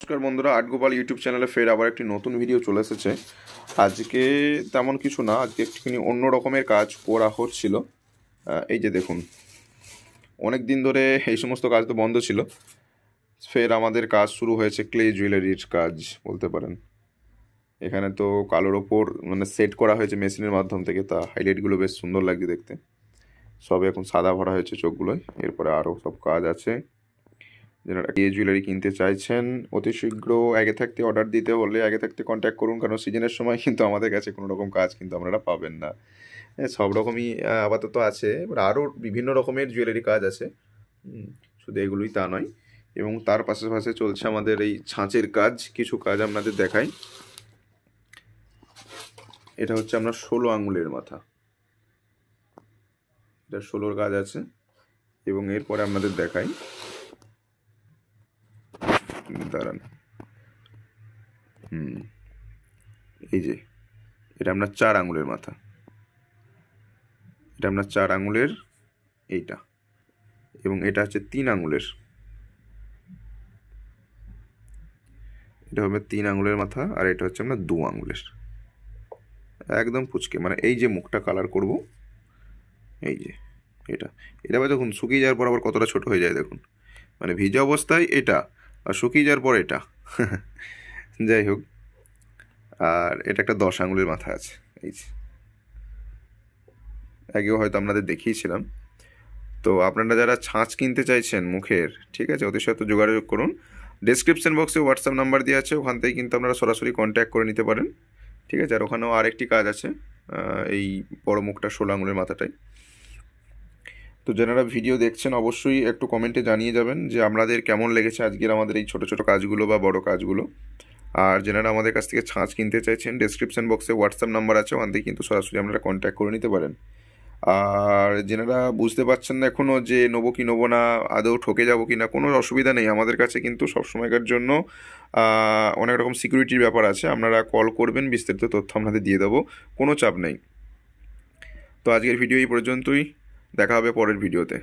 নমস্কার বন্ধুরা, art Gopal YouTube চ্যানেলে ফের আবার একটি নতুন ভিডিও চলে এসেছে। আজকে তেমন কিছু না, আজকে একটুখানি অন্য রকমের কাজ করা হচ্ছিল। এই যে দেখুন, অনেক দিন ধরে এই সমস্ত কাজ তো বন্ধ ছিল, ফের আমাদের কাজ শুরু হয়েছে। ক্লে জুয়েলারির কাজ বলতে পারেন। এখানে তো কালোর ওপর মানে সেট করা হয়েছে মেশিনের মাধ্যম থেকে, তা হাইলাইটগুলো বেশ সুন্দর লাগছে দেখতে। সবে এখন সাদা ভরা হয়েছে চোখগুলোয়, এরপরে আরও সব কাজ আছে। যারা এই জুয়েলারি কিনতে চাইছেন অতি শীঘ্র আগে থাকতে অর্ডার দিতে হলে আগে থাকতে কন্ট্যাক্ট করুন, কারণ সিজনের সময় কিন্তু আমাদের কাছে কোনো রকম কাজ কিন্তু আপনারা পাবেন না। সব রকমই আপাতত আছে, এবার আরও বিভিন্ন রকমের জুয়েলারি কাজ আছে, শুধু এগুলোই তা নয়। এবং তার পাশে চলছে আমাদের এই ছাঁচের কাজ। কিছু কাজ আপনাদের দেখাই। এটা হচ্ছে আপনার 16 আঙুলের মাথা, এটা 16 কাজ আছে। এবং এরপরে আপনাদের দেখাই, দাঁড়ান, এই যে এটা আপনার 4 আঙুলের মাথা, এটা আপনার 4 আঙুলের এইটা, এবং এটা হচ্ছে 3 আঙুলের, এটা হবে 3 আঙুলের মাথা। আর এটা হচ্ছে আপনার 2 আঙুলের, একদম পুচকে, মানে এই যে মুখটা কালার করব, এই যে এটা এটা আবার দেখুন শুকিয়ে যাওয়ার পর আবার কতটা ছোট হয়ে যায় দেখুন, মানে ভিজা অবস্থায় এটা আর শুকিয়ে যাওয়ার পর এটা যাই হোক। আর এটা একটা 10 আঙুলের মাথা আছে, এই যে আগেও হয়তো আপনাদের দেখিয়েছিলাম। তো আপনারা যারা ছাঁচ কিনতে চাইছেন মুখের, ঠিক আছে, ওদের সাথে যোগাযোগ করুন। ডেসক্রিপশন বক্সে হোয়াটসঅ্যাপ নাম্বার দেওয়া আছে, ওখান থেকে কিন্তু আপনারা সরাসরি কন্ট্যাক্ট করে নিতে পারেন, ঠিক আছে। আর ওখানেও আরেকটি কাজ আছে, এই বড় মুখটা 16 আঙুলের মাথাটাই। তো যারা ভিডিও দেখছেন অবশ্যই একটু কমেন্টে জানিয়ে যাবেন যে আপনাদের কেমন লেগেছে আজকের আমাদের এই ছোট ছোট কাজগুলো বা বড় কাজগুলো। আর যারা আমাদের কাছ থেকে ছাঁচ কিনতে চাইছেন, ডেসক্রিপশন বক্সে হোয়াটসঅ্যাপ নাম্বার আছে, ওখান থেকে কিন্তু সরাসরি আপনারা কন্ট্যাক্ট করে নিতে পারেন। আর যারা বুঝতে পারছেন না এখনও যে নেবো কি নেবো না, আদৌ ঠকে যাবো কি না, কোনো অসুবিধা নেই। আমাদের কাছে কিন্তু সবসময়কার জন্য অনেক রকম সিকিউরিটির ব্যাপার আছে। আপনারা কল করবেন, বিস্তারিত তথ্য আপনাদের দিয়ে দেবো, কোনো চাপ নেই। তো আজকের ভিডিও এই পর্যন্তই, দেখা হবে পরের ভিডিওতে।